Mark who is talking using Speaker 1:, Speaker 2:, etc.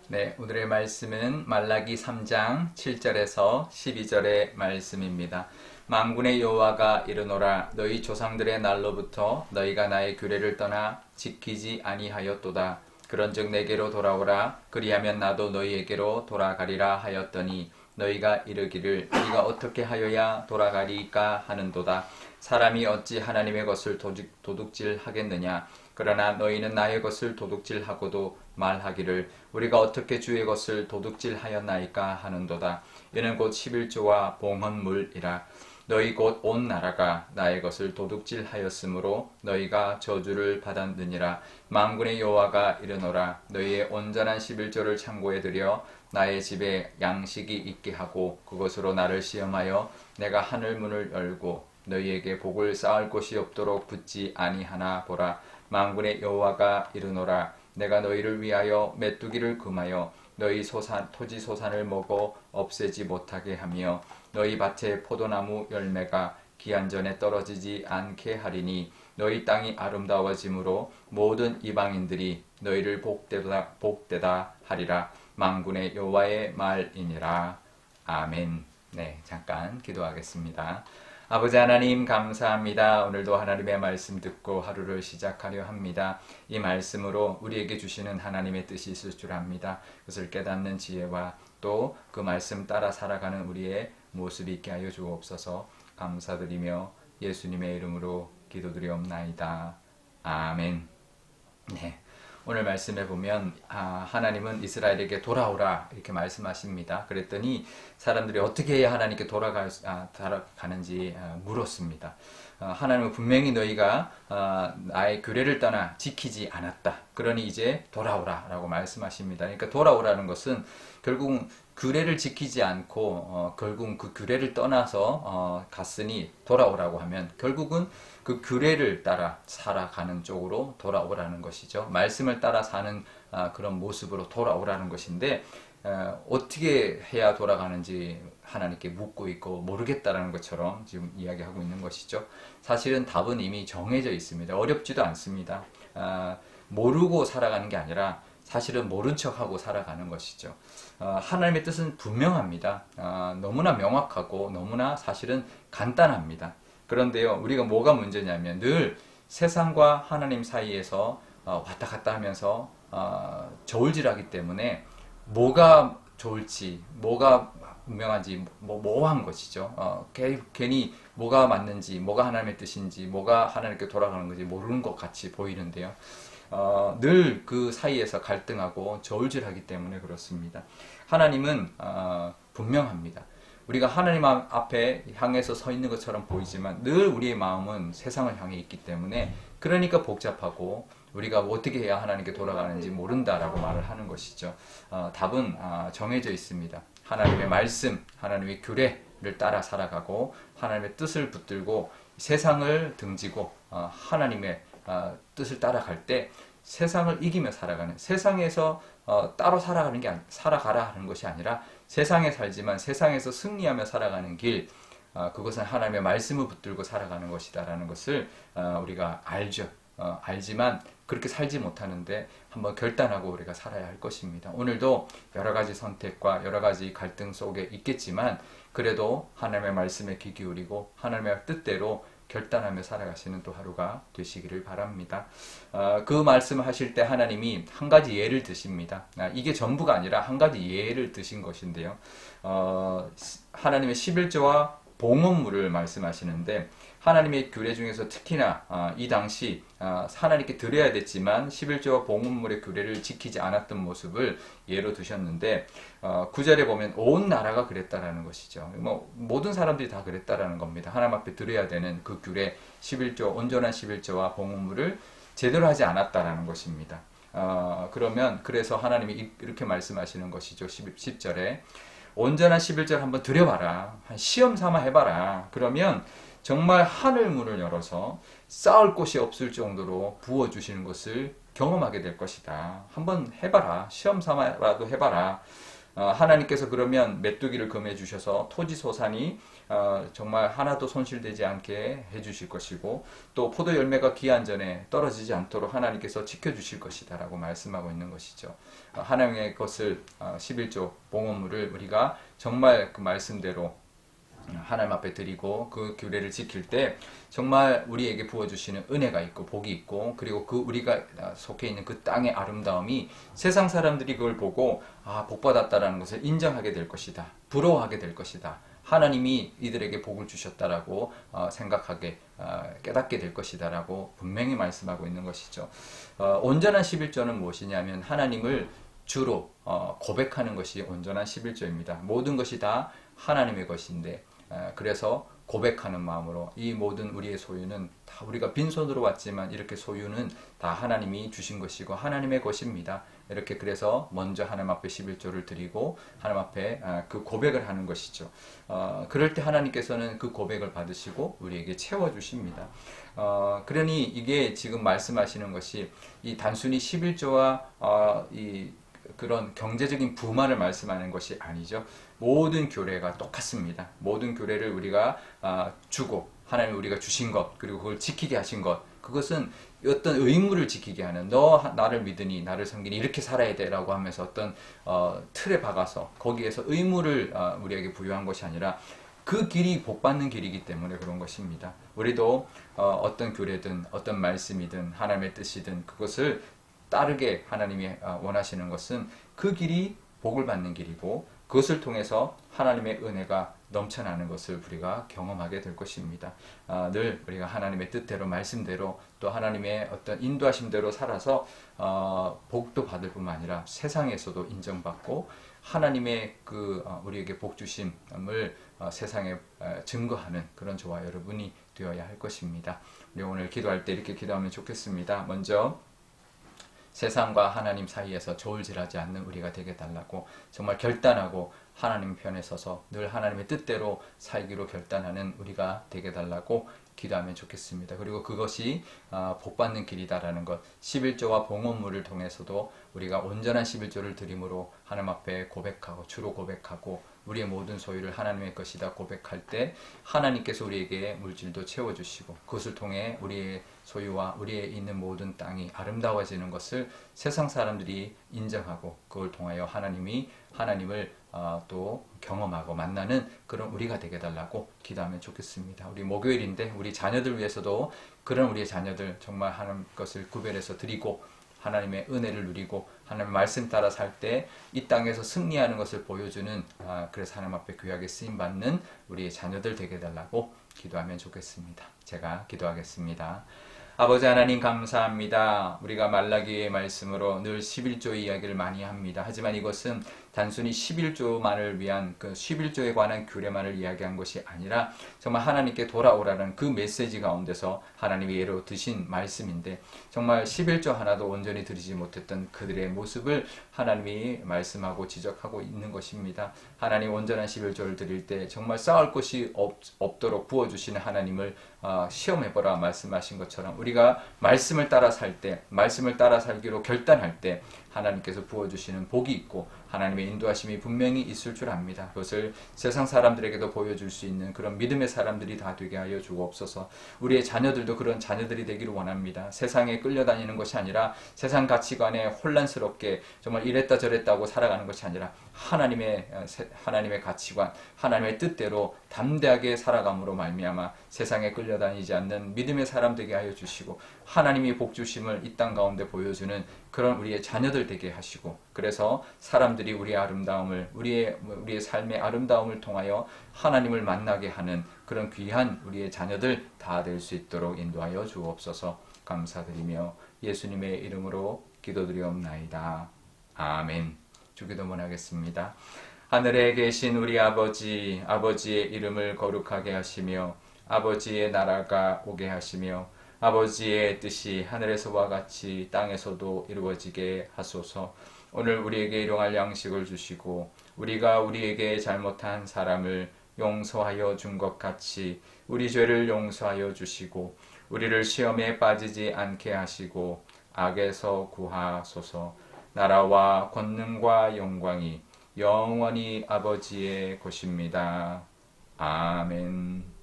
Speaker 1: 네, 오늘의 말씀은 말라기 3장 7절에서 12절의 말씀입니다. 만군의 여호와가 이르노라 너희 조상들의 날로부터 너희가 나의 규례를 떠나 지키지 아니하였도다. 그런즉 내게로 돌아오라 그리하면 나도 너희에게로 돌아가리라 하였더니 너희가 이르기를 우리가 어떻게 하여야 돌아가리까 하는도다. 사람이 어찌 하나님의 것을 도둑질하겠느냐. 그러나 너희는 나의 것을 도둑질하고도 말하기를 우리가 어떻게 주의 것을 도둑질하였나이까 하는도다. 이는 곧 11조와 봉헌물이라. 너희 곧 온 나라가 나의 것을 도둑질하였으므로 너희가 저주를 받았느니라. 만군의 여호와가 이르노라 너희의 온전한 11조를 창고에 들여 나의 집에 양식이 있게 하고 그것으로 나를 시험하여 내가 하늘 문을 열고 너희에게 복을 쌓을 곳이 없도록 붙지 아니하나 보라. 만군의 여호와가 이르노라 내가 너희를 위하여 메뚜기를 금하여 너희 토지 소산을 먹어 없애지 못하게 하며 너희 밭의 포도나무 열매가 기한 전에 떨어지지 않게 하리니 너희 땅이 아름다워짐으로 모든 이방인들이 너희를 복되다 하리라. 만군의 여호와의 말이니라. 아멘. 네, 잠깐 기도하겠습니다. 아버지 하나님 감사합니다. 오늘도 하나님의 말씀 듣고 하루를 시작하려 합니다. 이 말씀으로 우리에게 주시는 하나님의 뜻이 있을 줄 압니다. 그것을 깨닫는 지혜와 또 그 말씀 따라 살아가는 우리의 모습이 있게 하여 주옵소서. 감사드리며 예수님의 이름으로 기도드리옵나이다. 아멘. 네. 오늘 말씀에 보면 하나님은 이스라엘에게 돌아오라 이렇게 말씀하십니다. 그랬더니 사람들이 어떻게 해야 하나님께 돌아가는지 물었습니다. 하나님은 분명히 너희가 나의 규례를 떠나 지키지 않았다. 그러니 이제 돌아오라 라고 말씀하십니다. 그러니까 돌아오라는 것은 결국은 규례를 지키지 않고 결국은 그 규례를 떠나서 갔으니 돌아오라고 하면 결국은 그 규례를 따라 살아가는 쪽으로 돌아오라는 것이죠. 말씀을 따라 사는 그런 모습으로 돌아오라는 것인데 어떻게 해야 돌아가는지 하나님께 묻고 있고 모르겠다라는 것처럼 지금 이야기하고 있는 것이죠. 사실은 답은 이미 정해져 있습니다. 어렵지도 않습니다. 모르고 살아가는 게 아니라 사실은 모른 척하고 살아가는 것이죠. 하나님의 뜻은 분명합니다. 너무나 명확하고 너무나 사실은 간단합니다. 그런데요, 우리가 뭐가 문제냐면 늘 세상과 하나님 사이에서 왔다 갔다 하면서 저울질하기 때문에 뭐가 좋을지, 뭐가 분명한지 모호한 것이죠. 괜히 뭐가 맞는지, 뭐가 하나님의 뜻인지, 뭐가 하나님께 돌아가는 건지 모르는 것 같이 보이는데요. 늘 그 사이에서 갈등하고 저울질하기 때문에 그렇습니다. 하나님은 분명합니다. 우리가 하나님 앞에 향해서 서 있는 것처럼 보이지만 늘 우리의 마음은 세상을 향해 있기 때문에 그러니까 복잡하고 우리가 어떻게 해야 하나님께 돌아가는지 모른다라고 말을 하는 것이죠. 답은 정해져 있습니다. 하나님의 말씀, 하나님의 규례를 따라 살아가고 하나님의 뜻을 붙들고 세상을 등지고 하나님의 뜻을 따라갈 때 세상을 이기며 살아가는, 세상에서 따로 살아가라 하는 것이 아니라 세상에 살지만 세상에서 승리하며 살아가는 길, 그것은 하나님의 말씀을 붙들고 살아가는 것이다라는 것을 우리가 알죠. 알지만 그렇게 살지 못하는데 한번 결단하고 우리가 살아야 할 것입니다. 오늘도 여러 가지 선택과 여러 가지 갈등 속에 있겠지만 그래도 하나님의 말씀에 귀 기울이고 하나님의 뜻대로 결단하며 살아가시는 또 하루가 되시기를 바랍니다. 그 말씀을 하실 때 하나님이 한 가지 예를 드십니다. 이게 전부가 아니라 한 가지 예를 드신 것인데요. 하나님의 11조와 봉헌물을 말씀하시는데 하나님의 규례 중에서 특히나 이 당시 하나님께 드려야 됐지만 11조와 봉헌물의 규례를 지키지 않았던 모습을 예로 두셨는데 9절에 보면 온 나라가 그랬다라는 것이죠. 모든 사람들이 다 그랬다라는 겁니다. 하나님 앞에 드려야 되는 그 규례 11조, 온전한 11조와 봉헌물을 제대로 하지 않았다라는 것입니다. 그래서 하나님이 이렇게 말씀하시는 것이죠. 10절에 온전한 11절 한번 드려봐라. 시험 삼아 해봐라. 그러면 정말 하늘 문을 열어서 쌓을 곳이 없을 정도로 부어주시는 것을 경험하게 될 것이다. 한번 해봐라. 시험 삼아라도 해봐라. 하나님께서 그러면 메뚜기를 금해 주셔서 토지 소산이 정말 하나도 손실되지 않게 해주실 것이고 또 포도 열매가 기한 전에 떨어지지 않도록 하나님께서 지켜주실 것이다 라고 말씀하고 있는 것이죠. 하나님의 것을 11조 봉헌물을 우리가 정말 그 말씀대로 하나님 앞에 드리고 그 규례를 지킬 때 정말 우리에게 부어주시는 은혜가 있고 복이 있고 그리고 그 우리가 속해 있는 그 땅의 아름다움이 세상 사람들이 그걸 보고 복 받았다라는 것을 인정하게 될 것이다. 부러워하게 될 것이다. 하나님이 이들에게 복을 주셨다라고 생각하게 깨닫게 될 것이다라고 분명히 말씀하고 있는 것이죠. 온전한 11조는 무엇이냐면 하나님을 주로 고백하는 것이 온전한 11조입니다. 모든 것이 다 하나님의 것인데 그래서 고백하는 마음으로 이 모든 우리의 소유는 다 우리가 빈손으로 왔지만 이렇게 소유는 다 하나님이 주신 것이고 하나님의 것입니다. 이렇게 그래서 먼저 하나님 앞에 11조를 드리고 하나님 앞에 그 고백을 하는 것이죠. 그럴 때 하나님께서는 그 고백을 받으시고 우리에게 채워주십니다. 그러니 이게 지금 말씀하시는 것이 이 단순히 11조와 이 그런 경제적인 부만을 말씀하는 것이 아니죠. 모든 교례가 똑같습니다. 모든 교례를 우리가 주고 하나님 우리가 주신 것 그리고 그걸 지키게 하신 것 그것은 어떤 의무를 지키게 하는 너 나를 믿으니 나를 섬기니 이렇게 살아야 돼라고 하면서 어떤 틀에 박아서 거기에서 의무를 우리에게 부여한 것이 아니라 그 길이 복받는 길이기 때문에 그런 것입니다. 우리도 어떤 교례든 어떤 말씀이든 하나님의 뜻이든 그것을 따르게 하나님이 원하시는 것은 그 길이 복을 받는 길이고 그것을 통해서 하나님의 은혜가 넘쳐나는 것을 우리가 경험하게 될 것입니다. 늘 우리가 하나님의 뜻대로 말씀대로 또 하나님의 어떤 인도하심대로 살아서 복도 받을 뿐만 아니라 세상에서도 인정받고 하나님의 그 우리에게 복 주심을 세상에 증거하는 그런 저와 여러분이 되어야 할 것입니다. 우리 오늘 기도할 때 이렇게 기도하면 좋겠습니다. 먼저 세상과 하나님 사이에서 저울질하지 않는 우리가 되게 달라고 정말 결단하고 하나님 편에 서서 늘 하나님의 뜻대로 살기로 결단하는 우리가 되게 달라고 기도하면 좋겠습니다. 그리고 그것이 복받는 길이다라는 것 11조와 봉헌물을 통해서도 우리가 온전한 11조를 드림으로 하나님 앞에 고백하고 주로 고백하고 우리의 모든 소유를 하나님의 것이다 고백할 때 하나님께서 우리에게 물질도 채워주시고 그것을 통해 우리의 소유와 우리의 있는 모든 땅이 아름다워지는 것을 세상 사람들이 인정하고 그걸 통하여 하나님을 또 경험하고 만나는 그런 우리가 되게 달라고 기도하면 좋겠습니다. 우리 목요일인데 우리 자녀들 위해서도 그런 우리의 자녀들 정말 하나님 것을 구별해서 드리고 하나님의 은혜를 누리고 하나님의 말씀 따라 살 때 이 땅에서 승리하는 것을 보여주는 그래서 하나님 앞에 귀하게 쓰임받는 우리의 자녀들 되게 달라고 기도하면 좋겠습니다. 제가 기도하겠습니다. 아버지 하나님 감사합니다. 우리가 말라기의 말씀으로 늘 11조 이야기를 많이 합니다. 하지만 이것은 단순히 11조만을 위한 그 11조에 관한 규례만을 이야기한 것이 아니라 정말 하나님께 돌아오라는 그 메시지 가운데서 하나님이 예로 드신 말씀인데 정말 11조 하나도 온전히 드리지 못했던 그들의 모습을 하나님이 말씀하고 지적하고 있는 것입니다. 하나님 온전한 11조를 드릴 때 정말 쌓을 것이 없도록 부어주시는 하나님을 시험해보라 말씀하신 것처럼 우리가 말씀을 따라 살 때 말씀을 따라 살기로 결단할 때 하나님께서 부어주시는 복이 있고 하나님의 인도하심이 분명히 있을 줄 압니다. 그것을 세상 사람들에게도 보여줄 수 있는 그런 믿음의 사람들이 다 되게 하여 주옵소서. 우리의 자녀들도 그런 자녀들이 되기를 원합니다. 세상에 끌려다니는 것이 아니라 세상 가치관에 혼란스럽게 정말 이랬다 저랬다고 살아가는 것이 아니라 하나님의 가치관, 하나님의 뜻대로 담대하게 살아감으로 말미암아 세상에 끌려다니지 않는 믿음의 사람 되게 하여 주시고 하나님이 복 주심을 이 땅 가운데 보여주는 그런 우리의 자녀들 되게 하시고 그래서 사람들이 우리의 아름다움을 우리의 삶의 아름다움을 통하여 하나님을 만나게 하는 그런 귀한 우리의 자녀들 다 될 수 있도록 인도하여 주옵소서. 감사드리며 예수님의 이름으로 기도드리옵나이다. 아멘. 주기도문 하겠습니다. 하늘에 계신 우리 아버지, 아버지의 이름을 거룩하게 하시며 아버지의 나라가 오게 하시며 아버지의 뜻이 하늘에서와 같이 땅에서도 이루어지게 하소서. 오늘 우리에게 일용할 양식을 주시고 우리가 우리에게 잘못한 사람을 용서하여 준 것 같이 우리 죄를 용서하여 주시고 우리를 시험에 빠지지 않게 하시고 악에서 구하소서. 나라와 권능과 영광이 영원히 아버지의 것입니다. 아멘.